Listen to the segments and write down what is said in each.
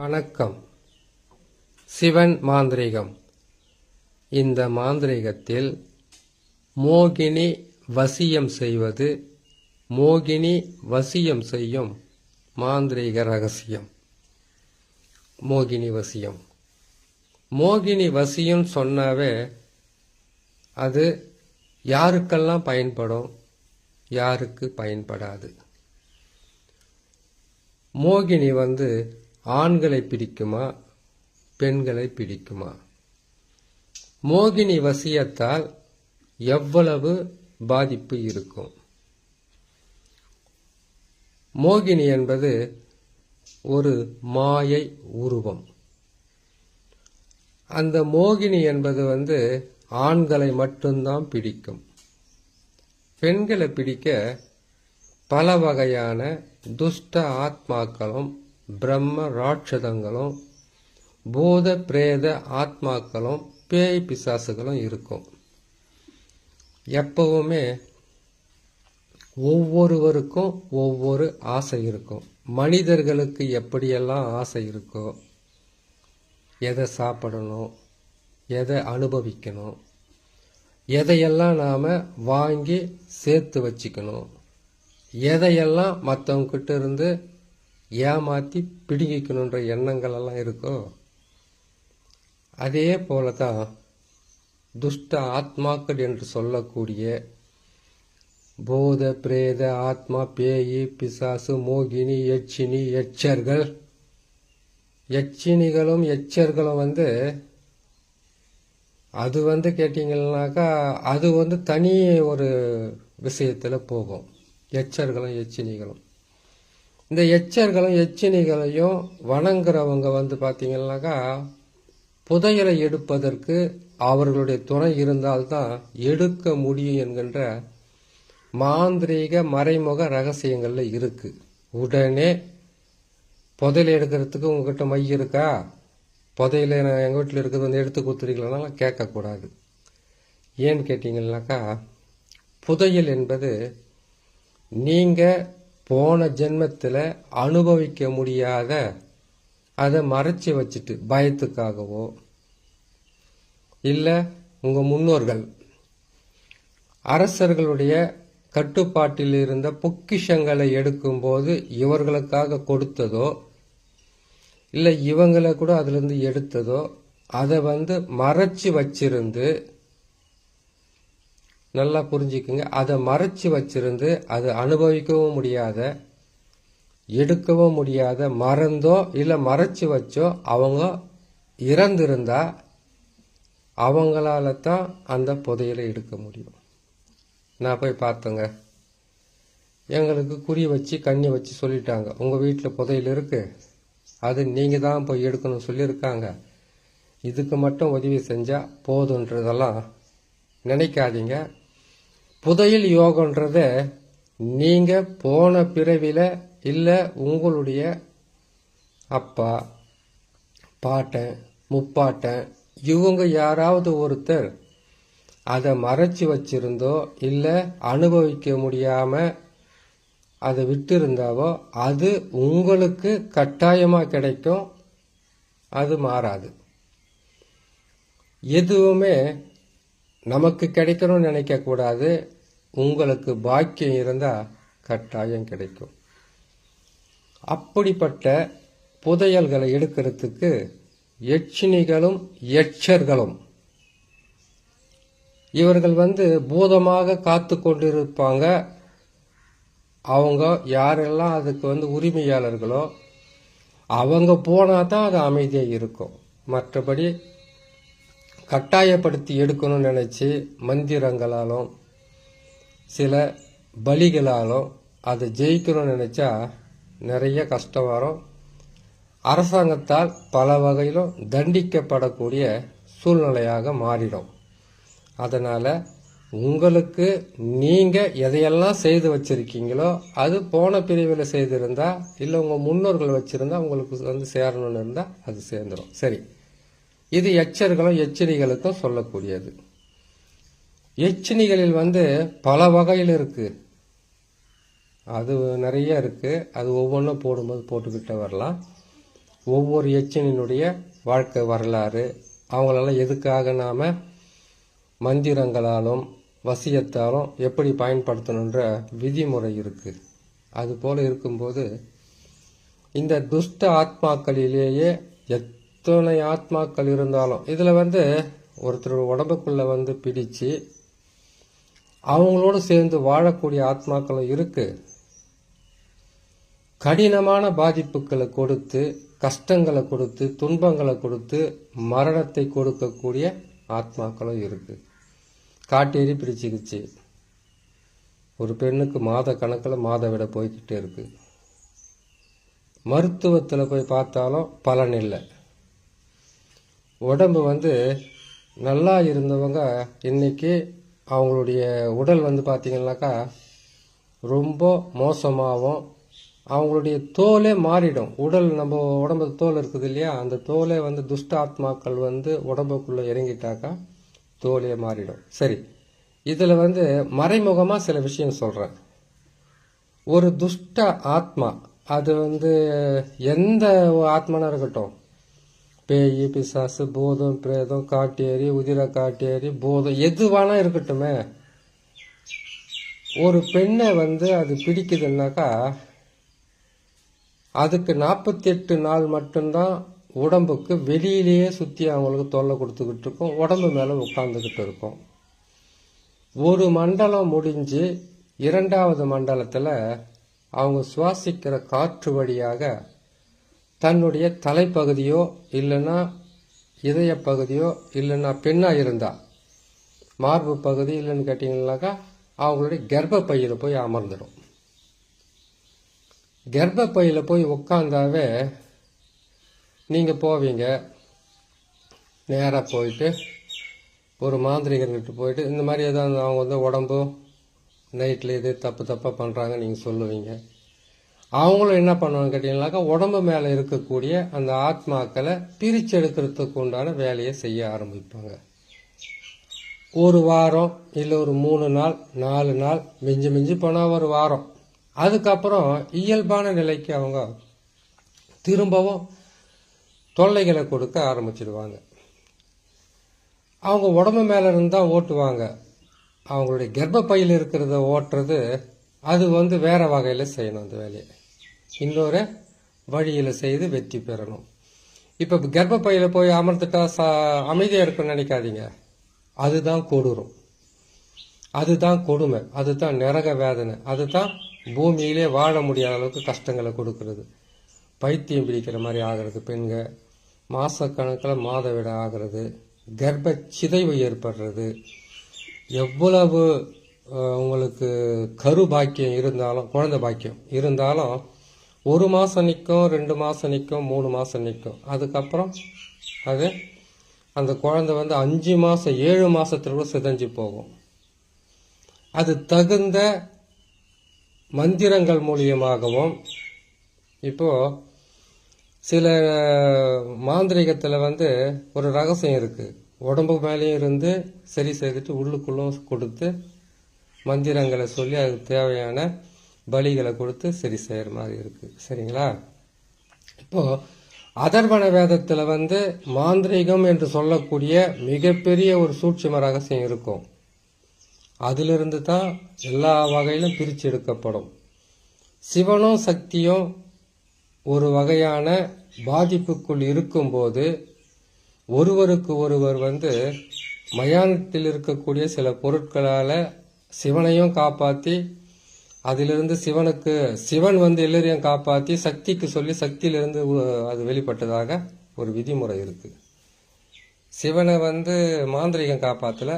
வணக்கம். சிவன் மாந்திரீகம். இந்த மாந்திரீகத்தில் மோகினி வசியம் செய்வது, மோகினி வசியம் செய்யும் மாந்திரீக ரகசியம். மோகினி வசியம். மோகினி வசியம் சொன்னாவே அது யாருக்கெல்லாம் பயன்படும், யாருக்கு பயன்படாது. மோகினி ஆண்களை பிடிக்குமா, பெண்களை பிடிக்குமா? மோகினி வசியத்தால் எவ்வளவு பாதிப்பு இருக்கும்? மோகினி என்பது ஒரு மாயை உருவம். அந்த மோகினி என்பது ஆண்களை மட்டும்தான் பிடிக்கும். பெண்களை பிடிக்க பல வகையான துஷ்ட ஆத்மாக்களும் பிரம்ம ராட்சதங்களும் பூத பிரேத ஆத்மாக்களும் பேய் பிசாசுகளும் இருக்கும். எப்பவுமே ஒவ்வொருவருக்கும் ஒவ்வொரு ஆசை இருக்கும். மனிதர்களுக்கு எப்படியெல்லாம் ஆசை இருக்கோ, எதை சாப்பிடணும், எதை அனுபவிக்கணும், எதையெல்லாம் நாம் வாங்கி சேர்த்து வச்சுக்கணும், எதையெல்லாம் மற்றவங்கிட்ட இருந்து ஏமாற்றி பிடுங்கிக்கணுன்ற எண்ணங்கள் எல்லாம் இருக்கோ, அதே போல தான் துஷ்ட ஆத்மாக்கள் என்று சொல்லக்கூடிய பூத பிரேத ஆத்மா, பேயி பிசாசு, மோகினி, யட்சினி, எச்சர்கள். யட்சினிகளும் எச்சர்களும் அது கேட்டிங்கன்னாக்கா அது தனி ஒரு விஷயத்தில் போகும். எச்சர்களும் எச்சினிகளும். இந்த எச்சர்களும் எச்சினிகளையும் வணங்குறவங்க பார்த்தீங்கன்னாக்கா புதையலை எடுப்பதற்கு அவர்களுடைய துணை இருந்தால்தான் எடுக்க முடியும் என்கின்ற மாந்திரீக மறைமுக ரகசியங்கள்ல இருக்கு. உடனே புதையலை எடுக்கிறதுக்கு உங்ககிட்ட மை இருக்கா, புதையல எங்கள் வீட்டில் இருக்கிறது எடுத்து கொடுத்துருக்கலனால கேட்கக்கூடாது. ஏன்னு கேட்டீங்கன்னாக்கா புதையல் என்பது நீங்க போன ஜென்மத்தில் அனுபவிக்க முடியாத அதை மறைச்சி வச்சுட்டு பயத்துக்காகவோ, இல்லை உங்கள் முன்னோர்கள் அரசர்களுடைய கட்டுப்பாட்டில் இருந்த பொக்கிஷங்களை எடுக்கும்போது இவர்களுக்காக கொடுத்ததோ, இல்லை இவங்களை கூட அதிலிருந்து எடுத்ததோ, அதை மறைச்சி வச்சிருந்து, நல்லா புரிஞ்சுக்குங்க, அதை மறைச்சி வச்சிருந்து அது அனுபவிக்கவும் முடியாத, எடுக்கவும் முடியாத, மறந்தோ இல்லை மறைச்சி வச்சோ அவங்க இறந்திருந்தா அவங்களால தான் அந்த புதையலை எடுக்க முடியும். நான் போய் பார்த்தேங்க, எங்களுக்கு குறி வச்சு கண்ணி வச்சு சொல்லிட்டாங்க, உங்கள் வீட்டில் புதையல் இருக்கு, அது நீங்கள் தான் போய் எடுக்கணும்னு சொல்லியிருக்காங்க, இதுக்கு மட்டும் உதவி செஞ்சால் போதுன்றதெல்லாம் நினைக்காதீங்க. புதையல் யோகன்றத நீங்க போன பிறவில இல்லை உங்களுடைய அப்பா, பாட்டன், முப்பாட்டன் இவங்க யாராவது ஒருத்தர் அதை மறைச்சி வச்சிருந்தோ இல்லை அனுபவிக்க முடியாம அதை விட்டு இருந்தாவோ அது உங்களுக்கு கட்டாயமா கிடைக்கும். அது மாறாது. எதுவுமே நமக்கு கிடைக்கணும்னு நினைக்க கூடாது. உங்களுக்கு பாக்கியம் இருந்தா கட்டாயம் கிடைக்கும். அப்படிப்பட்ட புதையல்களை எடுக்கிறதுக்கு யட்சினிகளும் எச்சர்களும் இவர்கள் பூதமாக காத்து கொண்டிருப்பாங்க. அவங்க யாரெல்லாம் அதுக்கு உரிமையாளர்களோ அவங்க போனா தான் அது அமைதியாக இருக்கும். மற்றபடி கட்டாயப்படுத்தி எடுக்கணும்னு நினைச்சு மந்திரங்களாலும் சில பலிகளாலும் அதை ஜெயிக்கணும்னு நினைச்சா நிறைய கஷ்டம் வரும். அரசாங்கத்தால் பல வகையிலும் தண்டிக்கப்படக்கூடிய சூழ்நிலையாக மாறிடும். அதனால உங்களுக்கு நீங்க எதையெல்லாம் செய்து வச்சிருக்கீங்களோ அது போன பிரிவில் செய்திருந்தா, இல்லை உங்க முன்னோர்கள் வச்சிருந்தா உங்களுக்கு சேரணும்னு இருந்தா அது சேர்ந்துடும். சரி, இது எச்சர்களும் எச்சினிகளுக்கும் சொல்லக்கூடியது. எச்சினிகளில் பல வகையில் இருக்கு. அது நிறைய இருக்கு. அது ஒவ்வொன்றும் போடும்போது போட்டுக்கிட்டே வரலாம். ஒவ்வொரு எச்சனினுடைய வாழ்க்கை வரலாறு, அவங்களெல்லாம் எதுக்காக நாம் மந்திரங்களாலும் வசியத்தாலும் எப்படி பயன்படுத்தணுன்ற விதிமுறை இருக்குது. அதுபோல் இருக்கும்போது இந்த துஷ்ட ஆத்மாக்களிலேயே எத்தனை ஆத்மாக்கள் இருந்தாலும் இதில் ஒருத்தரோட உடம்புக்குள்ளே பிடிச்சு அவங்களோடு சேர்ந்து வாழக்கூடிய ஆத்மாக்களும் இருக்கு. கடினமான பாதிப்புகளை கொடுத்து, கஷ்டங்களை கொடுத்து, துன்பங்களை கொடுத்து, மரணத்தை கொடுக்கக்கூடிய ஆத்மாக்களும் இருக்கு. காட்டேறி பிரிச்சுக்கிச்சு. ஒரு பெண்ணுக்கு மாத கணக்கில் மாதவிட போய்கிட்டே இருக்கு. மருத்துவத்தில் போய் பார்த்தாலும் பலன் இல்லை. உடம்பு நல்லா இருந்தவங்க இன்னைக்கு அவங்களுடைய உடல் பார்த்தீங்கன்னாக்கா ரொம்ப மோசமாகவும், அவங்களுடைய தோலே மாறிடும். உடல் நம்ம உடம்பு தோல் இருக்குது இல்லையா, அந்த தோலே துஷ்ட ஆத்மாக்கள் உடம்புக்குள்ளே இறங்கிட்டாக்கா தோலே மாறிடும். சரி, இதில் மறைமுகமாக சில விஷயம் சொல்கிறேன். ஒரு துஷ்ட ஆத்மா, அது எந்த ஆத்மனா இருக்கட்டும், பேய், பிசாசு, பூதம், பிரேதம், காட்டேரி, உதிர காட்டேரி, பூதம், எதுவானா இருக்கட்டுமே, ஒரு பெண்ணை அது பிடிக்குதுன்னாக்கா அதுக்கு 48 நாள் மட்டும்தான் உடம்புக்கு வெளியிலேயே சுற்றி அவங்களுக்கு தொல்லை கொடுத்துக்கிட்டு இருக்கும், உடம்பு மேலே உட்காந்துக்கிட்டு இருக்கும். ஒரு மண்டலம் முடிஞ்சு 2வது மண்டலத்தில் அவங்க சுவாசிக்கிற காற்று வழியாக தன்னுடைய தலைப்பகுதியோ இல்லைன்னா இதய பகுதியோ இல்லைன்னா பெண்ணாக இருந்தா மார்பு பகுதி இல்லைன்னு கேட்டிங்கன்னாக்கா அவங்களுடைய கர்ப்பப்பையில் போய் அமர்ந்துடும். கர்ப்பப்பையில் போய் உட்காந்தாவே நீங்கள் போவீங்க, நேராக போயிட்டு ஒரு மாந்திரிகர்கிட்ட போயிட்டு இந்த மாதிரி ஏதாவது அவங்க உடம்பு நைட்டில் இது தப்பாக பண்ணுறாங்க நீங்கள் சொல்லுவீங்க. அவங்களும் என்ன பண்ணுவாங்க கேட்டிங்கனாக்கா உடம்பு மேலே இருக்கக்கூடிய அந்த ஆத்மாக்களை பிரித்து எடுக்கிறதுக்கு உண்டான வேலையை செய்ய ஆரம்பிப்பாங்க. ஒரு வாரம் இல்லை ஒரு 3 நாள் 4 நாள், மிஞ்சி போனால் ஒரு வாரம். அதுக்கப்புறம் இயல்பான நிலைக்கு அவங்க திரும்பவும் தொல்லைகளை கொடுக்க ஆரம்பிச்சிடுவாங்க. அவங்க உடம்பு மேலே இருந்தால் ஓட்டுவாங்க. அவங்களுடைய கர்ப்பப்பையில் இருக்கிறத ஓட்டுறது அது வேற வகையில் செய்யணும். அந்த வேலையை இன்னொரு வழியில் செய்து வெற்றி பெறணும். இப்போ கர்ப்பப்பையில் போய் அமர்ந்துட்டா அமைதியாக இருக்குன்னு நினைக்காதீங்க. அதுதான் கொடூரம், அதுதான் கொடுமை, அதுதான் நரக வேதனை, அதுதான் பூமியிலே வாழ முடியாத அளவுக்கு கஷ்டங்களை கொடுக்கறது. பைத்தியம் பிடிக்கிற மாதிரி ஆகிறது பெண்கள், மாசக்கணக்கில் மாதவிட ஆகிறது, கர்ப்ப சிதைவு ஏற்படுறது. எவ்வளவு உங்களுக்கு கரு பாக்கியம் இருந்தாலும், குழந்தை பாக்கியம் இருந்தாலும் 1 மாதம் நிற்கும், 2 மாதம் நிற்கும், 3 மாதம் நிற்கும். அதுக்கப்புறம் அது அந்த குழந்தை 5 மாதம் 7 மாதத்துல சிதைஞ்சு போகும். அது தகுந்த மந்திரங்கள் மூலியமாகவும், இப்போ சில மாந்திரிகத்தில் ஒரு ரகசியம் இருக்கு. உடம்பு மேலேயும் இருந்து சரி செய்துட்டு உள்ளுக்குள்ளும் கொடுத்து மந்திரங்களை சொல்லி அதுக்கு தேவையான பலிகளை கொடுத்து சரி செய்கிற மாதிரி இருக்கு. சரிங்களா? இப்போ அதர்வண வேதத்தில் மாந்திரிகம் என்று சொல்லக்கூடிய மிகப்பெரிய ஒரு சூட்சும ரகசியம் இருக்கும். அதிலிருந்து தான் எல்லா வகையிலும் பிரித்து எடுக்கப்படும். சிவனும் சக்தியும் ஒரு வகையான பாதிப்புக்குள் இருக்கும்போது ஒருவருக்கு ஒருவர் மயானத்தில் இருக்கக்கூடிய சில பொருட்களால் சிவனையும் காப்பாற்றி, அதிலிருந்து சிவன் எல்லாரையும் காப்பாற்றி சக்திக்கு சொல்லி சக்தியிலிருந்து அது வெளிப்பட்டதாக ஒரு விதிமுறை இருக்கு. சிவனை மாந்திரிகம் காப்பாற்றல,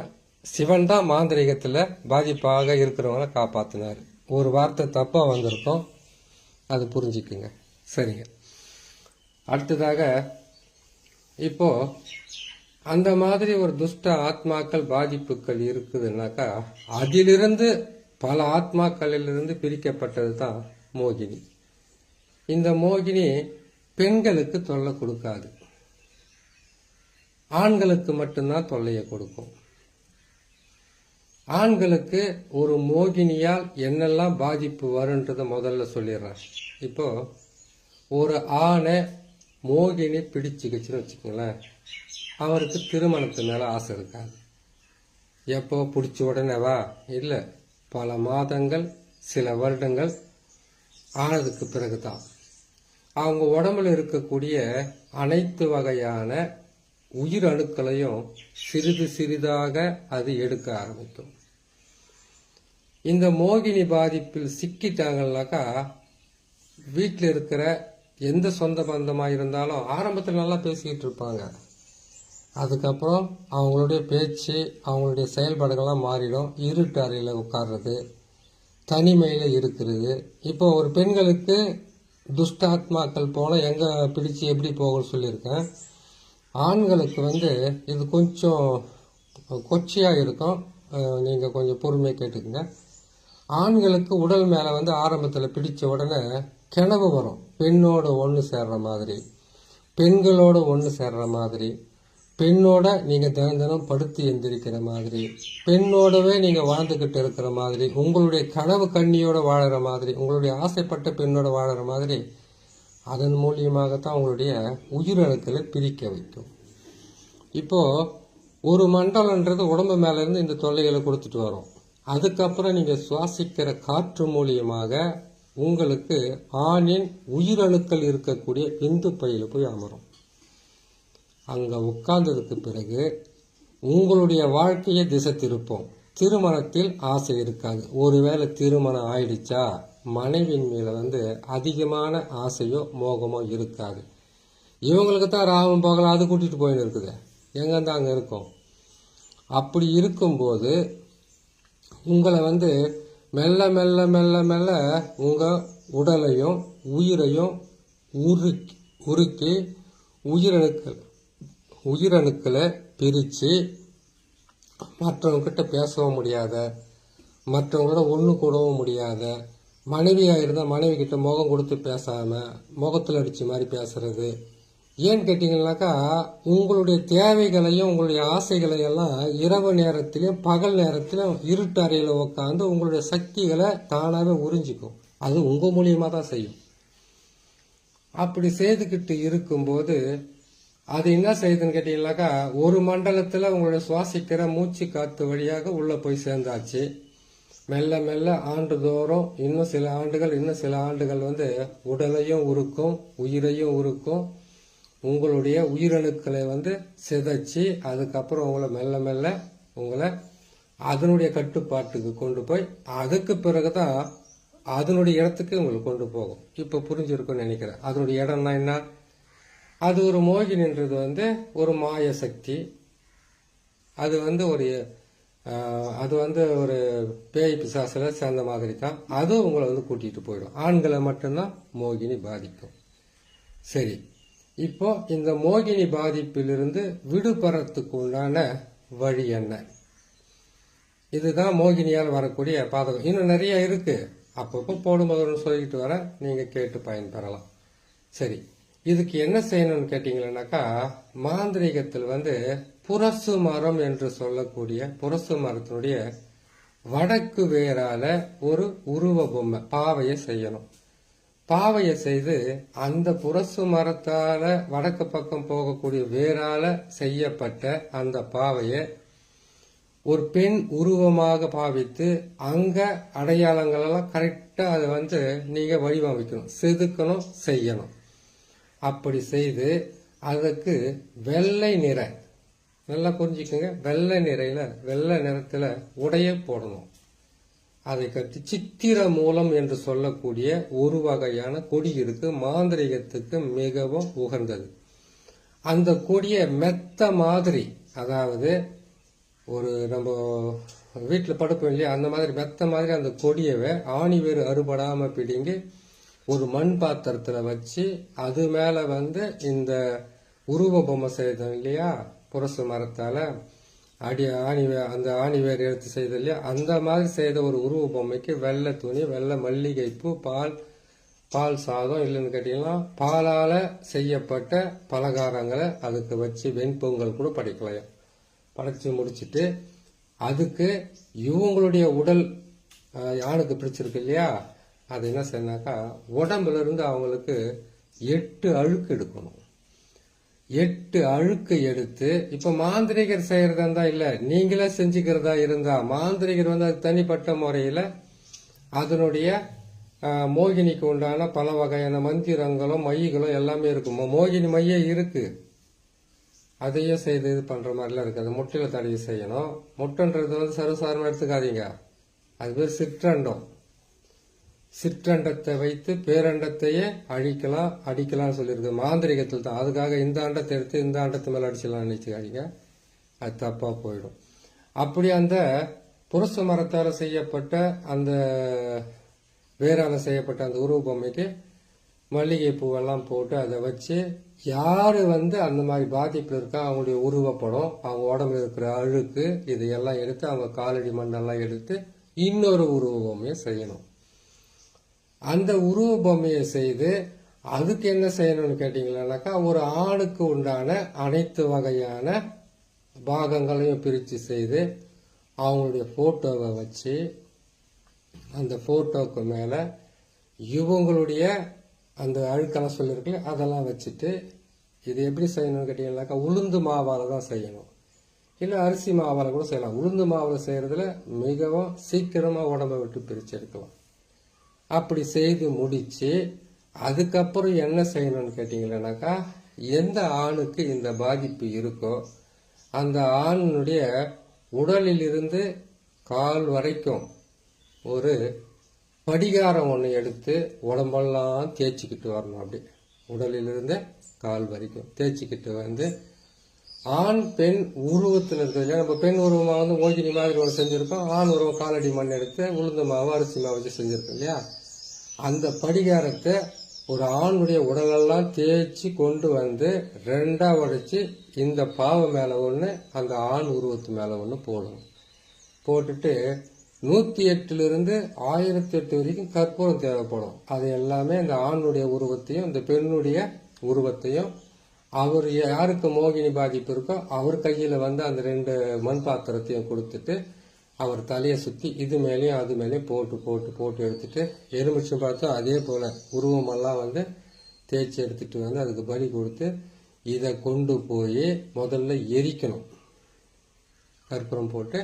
சிவன் தான் மாந்திரிகத்தில் பாதிப்பாக இருக்கிறவங்கள காப்பாற்றினார். ஒரு வார்த்தை தப்பாக வந்திருக்கோம், அது புரிஞ்சுக்குங்க. சரிங்க. அடுத்ததாக இப்போ அந்த மாதிரி ஒரு துஷ்ட ஆத்மாக்கள் பாதிப்புகள் இருக்குதுன்னாக்கா அதிலிருந்து பல ஆத்மாக்களிலிருந்து பிரிக்கப்பட்டது தான் மோகினி. இந்த மோகினி பெண்களுக்கு தொல்லை கொடுக்காது, ஆண்களுக்கு மட்டும்தான் தொல்லையை கொடுக்கும். ஆண்களுக்கு ஒரு மோகினியால் என்னெல்லாம் பாதிப்பு வரும்ன்றதை முதல்ல சொல்லிடுறேன். இப்போ ஒரு ஆணை மோகினி பிடிச்சிக்கிச்சுன்னு வச்சுக்கோங்களேன், அவருக்கு திருமணத்து மேலே ஆசை இருக்காது. எப்போ பிடிச்ச உடனேவா? இல்லை, பல மாதங்கள் சில வருடங்கள் ஆனதுக்கு பிறகு தான் அவங்க உடம்புல இருக்கக்கூடிய அனைத்து வகையான உயிர் அணுக்களையும் சிறிது சிறிதாக அது எடுக்க ஆரம்பிக்கும். இந்த மோகினி பாதிப்பில் சிக்கிட்டாங்கன்னாக்கா வீட்டில் இருக்கிற எந்த சொந்த பந்தமாக இருந்தாலும் ஆரம்பத்தில் நல்லா பேசிக்கிட்டு இருப்பாங்க. அதுக்கப்புறம் அவங்களுடைய பேச்சு, அவங்களுடைய செயல்பாடுகள்லாம் மாறிடும். இருட்டு அறையில் உட்கார்றது, தனிமையில் இருக்கிறது. இப்போ ஒரு பெண்களுக்கு துஷ்டாத்மாக்கள் போல எங்கே பிடிச்சு எப்படி போகணும்னு சொல்லியிருக்கேன். ஆண்களுக்கு இது கொஞ்சம் கொச்சையாக இருக்கும். நீங்கள் கொஞ்சம் பொறுமையாக கேட்டுக்குங்க. ஆண்களுக்கு உடல் மேலே ஆரம்பத்தில் பிடிச்ச உடனே கிணவு வரும். பெண்ணோட ஒன்று சேர்ற மாதிரி, பெண்களோட ஒன்று சேர்ற மாதிரி, பெண்ணோட நீங்கள் தினம் தினம் படுத்து எந்திரிக்கிற மாதிரி, பெண்ணோடவே நீங்கள் வாழ்ந்துக்கிட்டு இருக்கிற மாதிரி, உங்களுடைய கனவு கண்ணியோட வாழற மாதிரி, உங்களுடைய ஆசைப்பட்ட பெண்ணோட வாழற மாதிரி, அதன் மூலியமாகத்தான் உங்களுடைய உயிரணுக்களை பிரிக்க வைக்கும். இப்போது ஒரு மண்டலன்றது உடம்பு மேலேருந்து இந்த தொல்லைகளை கொடுத்துட்டு வரும். அதுக்கப்புறம் நீங்கள் சுவாசிக்கிற காற்று மூலியமாக உங்களுக்கு ஆணின் உயிரணுக்கள் இருக்கக்கூடிய விந்து பையில் போய் அமரும். அங்கே உட்கார்ந்ததுக்கு பிறகு உங்களுடைய வாழ்க்கையை திசை திருப்போம். திருமணத்தில் ஆசை இருக்காது. ஒருவேளை திருமணம் ஆயிடுச்சா மனைவின் மேலே அதிகமான ஆசையோ மோகமோ இருக்காது. இவங்களுக்கு தான் ராகம் போகலாம், அது கூட்டிகிட்டு போயின்னு இருக்குது, எங்கேருந்து அங்கே இருக்கும். அப்படி இருக்கும்போது உங்களை மெல்ல மெல்ல மெல்ல மெல்ல உங்கள் உடலையும் உயிரையும் உருக்கி உயிரணுக்களை பிரித்து மற்றவங்ககிட்ட பேசவும் முடியாத, மற்றவங்களோட ஒன்று கூடவும் முடியாத, மனைவியாக இருந்தால் மனைவி கிட்ட முகம் கொடுத்து பேசாமல் முகத்தில் அடித்த மாதிரி பேசுறது. ஏன்னு கேட்டிங்கன்னாக்கா உங்களுடைய தேவைகளையும் உங்களுடைய ஆசைகளையெல்லாம் இரவு நேரத்திலையும் பகல் நேரத்திலும் இருட்டு அறையில் உட்காந்து உங்களுடைய சக்திகளை தானாகவே உறிஞ்சிக்கும். அது உங்கள் மூலியமாக தான் செய்யும். அப்படி செய்துக்கிட்டு இருக்கும்போது அது என்ன செய்யுதுன்னு கேட்டீங்கன்னாக்கா ஒரு மண்டலத்தில் உங்களுடைய சுவாசிக்கிற மூச்சு காற்று வழியாக உள்ளே போய் சேர்ந்தாச்சு. மெல்ல மெல்ல ஆண்டுதோறும் இன்னும் சில ஆண்டுகள் உடலையும் உருக்கும், உயிரையும் உருக்கும். உங்களுடைய உயிரணுக்களை சிதைச்சி அதுக்கப்புறம் உங்களை மெல்ல மெல்ல உங்களை அதனுடைய கட்டுப்பாட்டுக்கு கொண்டு போய் அதுக்கு பிறகுதான் அதனுடைய இடத்துக்கு உங்களுக்கு கொண்டு போகும். இப்போ புரிஞ்சிருக்கும்னு நினைக்கிறேன். அதனுடைய இடம்னா என்ன? அது ஒரு மோகினின்றது ஒரு மாய சக்தி. அது ஒரு பேய் பிசாசுல சேர்ந்த மாதிரி தான். அது உங்களை கூட்டிகிட்டு போயிடும். ஆண்களை மட்டும்தான் மோகினி பாதிக்கும். சரி, இப்போ இந்த மோகினி பாதிப்பிலிருந்து விடுபடுறதுக்கு உண்டான வழி என்ன? இதுதான் மோகினியால் வரக்கூடிய பாதகம். இன்னும் நிறைய இருக்கு, அப்பப்போ போடும்போது சொல்லிக்கிட்டு வர, நீங்க கேட்டு பயன்பெறலாம். சரி, இதுக்கு என்ன செய்யணும்னு கேட்டீங்கன்னாக்கா மாந்திரீகத்தில் புரசு மரம் என்று சொல்லக்கூடிய புரசு மரத்தினுடைய வடக்கு வேரால ஒரு உருவ பொம்மை பாவையை செய்யணும். பாவையை செய்து அந்த புரசு மரத்தால வடக்கு பக்கம் போகக்கூடிய வேரால செய்யப்பட்ட அந்த பாவையை ஒரு பெண் உருவமாக பாவித்து அங்க அடையாளங்கள் எல்லாம் கரெக்டா அதை நீங்க வடிவமைக்கணும், செதுக்கணும், செய்யணும். அப்படி செய்து அதுக்கு வெள்ளை நிற, நல்லா புரிஞ்சுக்கோங்க, வெள்ளை நிறத்துல உடைய போடணும். அதை கட்டி சித்திர மூலம் என்று சொல்லக்கூடிய ஒரு வகையான கொடி இருக்கு, மாந்திரிகத்துக்கு மிகவும் உகந்தது. அந்த கொடியை மெத்த மாதிரி, அதாவது ஒரு நம்ம வீட்டில் படுப்போம் இல்லையா, அந்த மாதிரி மெத்த மாதிரி அந்த கொடியவை ஆணி வேறு அறுபடாம பிடிங்கி ஒரு மண் பாத்திரத்துல வச்சு அது மேல இந்த உருவ பொம்மை செய்தோம் இல்லையா புரசு மரத்தால அந்த ஆணி வேறு எடுத்து செய்தோம் இல்லையா, அந்த மாதிரி செய்த ஒரு உருவ பொம்மைக்கு வெள்ளை துணி, வெள்ளை மல்லிகைப்பூ, பால் சாதம், இல்லைன்னு கேட்டீங்கன்னா பாலால செய்யப்பட்ட பலகாரங்களை அதுக்கு வச்சு வெண்பொங்கல் கூட படைக்கலாம். படைச்சு முடிச்சுட்டு அதுக்கு இவங்களுடைய உடல் யானுக்கு பிடிச்சிருக்கு இல்லையா, அது என்ன செய்யணாக்கா உடம்புல இருந்து அவங்களுக்கு 8 அழுக்கு எடுக்கணும். 8 அழுக்கு எடுத்து, இப்ப மாந்திரிகர் செய்யறதா இருந்தா இல்ல, நீங்களே செஞ்சுக்கிறதா இருந்தா, மாந்திரிகர் வந்து அது தனிப்பட்ட முறையில அதனுடைய மோகினிக்கு உண்டான பல வகையான மந்திரங்களும் மையங்களும் எல்லாமே இருக்கும். மோகினி மைய இருக்கு, அதையே செய்து இது பண்ற மாதிரிலாம் இருக்கு. அது முட்டையில தடவி செய்யணும். முட்டைன்றது வந்து சர்வசாதாரணமா எடுத்துக்காதீங்க, அது பேர் சிற்றண்டம். சிற்றண்டத்தை வைத்து பேரண்டத்தையே அடிக்கலாம்னு சொல்லியிருக்கு மாந்திரிகத்தில் தான். அதுக்காக இந்த அண்டத்தை எடுத்து இந்த அண்டத்து மேல அடிச்சலாம் நினைச்சுக்காதீங்க, அது தப்பா போயிடும். அப்படி அந்த புருஷ மரத்தால் செய்யப்பட்ட அந்த வேறால செய்யப்பட்ட அந்த உருவ பொம்மைக்கு மல்லிகை பூவெல்லாம் போட்டு அதை வச்சு யாரு வந்து அந்த மாதிரி பாதிப்பு இருக்கா அவங்களுடைய உருவப்படம், அவங்க உடம்புல இருக்கிற அழுக்கு இதையெல்லாம் எடுத்து அவங்க காலடி மண்ணெல்லாம் எடுத்து இன்னொரு உருவ பொம்மையை செய்யணும். அந்த உருவ பொம்மையை செய்து அதுக்கு என்ன செய்யணும்னு கேட்டீங்கன்னாக்கா, ஒரு ஆணுக்கு உண்டான அனைத்து வகையான பாகங்களையும் பிரித்து செய்து அவங்களுடைய போட்டோவை வச்சு அந்த போட்டோவுக்கு மேலே இவங்களுடைய அந்த அழுக்கெல்லாம் சொல்லியிருக்குல்ல அதெல்லாம் வச்சுட்டு, இது எப்படி செய்யணும்னு கேட்டீங்கன்னாக்கா உளுந்து மாவால் தான் செய்யணும், இல்லை அரிசி மாவால் கூட செய்யலாம். உளுந்து மாவில் செய்கிறதுல மிகவும் சீக்கிரமாக உடம்பை விட்டு பிரித்து எடுக்கலாம். அப்படி செய்து முடிச்சு அதுக்கப்புறம் என்ன செய்யணும்னு கேட்டீங்கன்னாக்கா, எந்த ஆணுக்கு இந்த பாதிப்பு இருக்கோ அந்த ஆணுடைய உடலில் இருந்து கால் வரைக்கும் ஒரு படிகாரம் ஒன்று எடுத்து உடம்பெல்லாம் தேய்ச்சிக்கிட்டு வரணும். அப்படி உடலிலிருந்து கால் வரைக்கும் தேய்ச்சிக்கிட்டு வந்து ஆண் பெண் உருவத்தில் இருக்கிறது, நம்ம பெண் உருவமாக வந்து மோகினி மாதிரி ஒன்று செஞ்சுருக்கோம், ஆண் உருவம் காலடி மண் எடுத்து உளுந்து மாவு அரிசி மாவு வச்சு செஞ்சுருக்கோம் இல்லையா, அந்த படிகாரத்தை ஒரு ஆணுடைய உடலெல்லாம் தேய்ச்சி கொண்டு வந்து 2ஆ உடைச்சி இந்த பாவை மேலே ஒன்று அந்த ஆண் உருவத்து மேலே ஒன்று போடணும். போட்டுட்டு 108 1008 வரைக்கும் கற்பூரம் தேவைப்படும். அது எல்லாமே இந்த ஆணுடைய உருவத்தையும் இந்த பெண்ணுடைய உருவத்தையும் அவர் யாருக்கு மோகினி பாதிப்பு இருக்கோ அவர் கையில் வந்து அந்த 2 மண் பாத்திரத்தையும் கொடுத்துட்டு அவர் தலையை சுற்றி இது மேலேயும் அது மேலேயும் போட்டு போட்டு போட்டு எடுத்துட்டு எலுமிச்சம் பார்த்தா அதே போல் உருவமெல்லாம் வந்து தேய்ச்சி எடுத்துட்டு வந்து அதுக்கு பலி கொடுத்து இதை கொண்டு போய் முதல்ல எரிக்கணும். கற்பூரம் போட்டு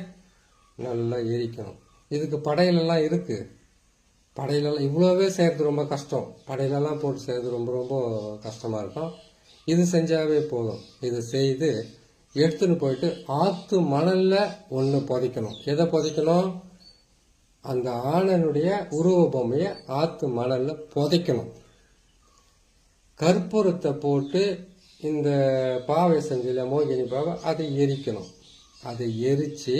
நல்லா எரிக்கணும். இதுக்கு படையிலெல்லாம் இருக்குது. படையிலெல்லாம் இவ்வளோவே செய்கிறது ரொம்ப கஷ்டம். படையிலெல்லாம் போட்டு செய்கிறது ரொம்ப ரொம்ப கஷ்டமாக இருக்கும். இது செஞ்சாவே போதும். இது செய்து எடுத்துன்னு போயிட்டு ஆற்று மணலில் ஒன்று புதைக்கணும். எதை புதைக்கணும்? அந்த ஆணனுடைய உருவ பொம்மையை ஆற்று மணலில் புதைக்கணும். கற்பூரத்தை போட்டு இந்த பாவை செஞ்சில மோகினி பாவை அதை எரிக்கணும். அதை எரித்து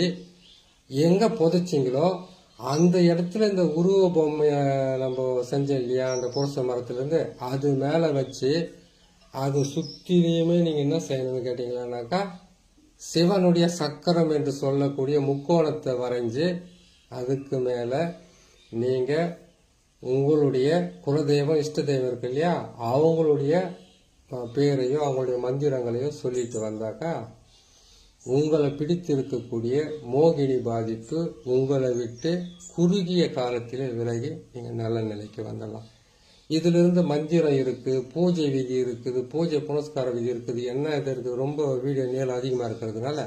எங்கே புதைச்சிங்களோ அந்த இடத்துல இந்த உருவ பொம்மையை நம்ம செஞ்சோம் இல்லையா, அந்த புருஷ மரத்துலேருந்து அது மேலே வச்சு அது சுற்றிலையுமே நீங்கள் என்ன செய்யணும்னு கேட்டிங்களானாக்கா, சிவனுடைய சக்கரம் என்று சொல்லக்கூடிய முக்கோணத்தை வரைஞ்சி அதுக்கு மேலே நீங்கள் உங்களுடைய குலதெய்வம் இஷ்ட தெய்வம் இருக்கு இல்லையா, அவங்களுடைய பேரையோ அவங்களுடைய மந்திரங்களையோ சொல்லிட்டு வந்தாக்கா உங்களை பிடித்திருக்கக்கூடிய மோகினி பாதிப்பு உங்களை விட்டு குறுகிய காலத்திலே விலகி நீங்கள் நல்ல நிலைக்கு வந்துடலாம். இதிலிருந்து மந்திரம் இருக்குது, பூஜை விதி இருக்குது, பூஜை புனஸ்கார விதி இருக்குது, என்ன இது இருக்குது. ரொம்ப வீடியோ நீளம் அதிகமாக இருக்கிறதுனால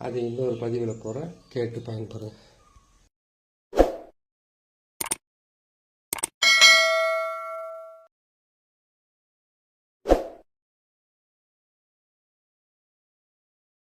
அது இன்னொரு பதிவில் போகிறேன், கேட்டு பயன்படுறேன்.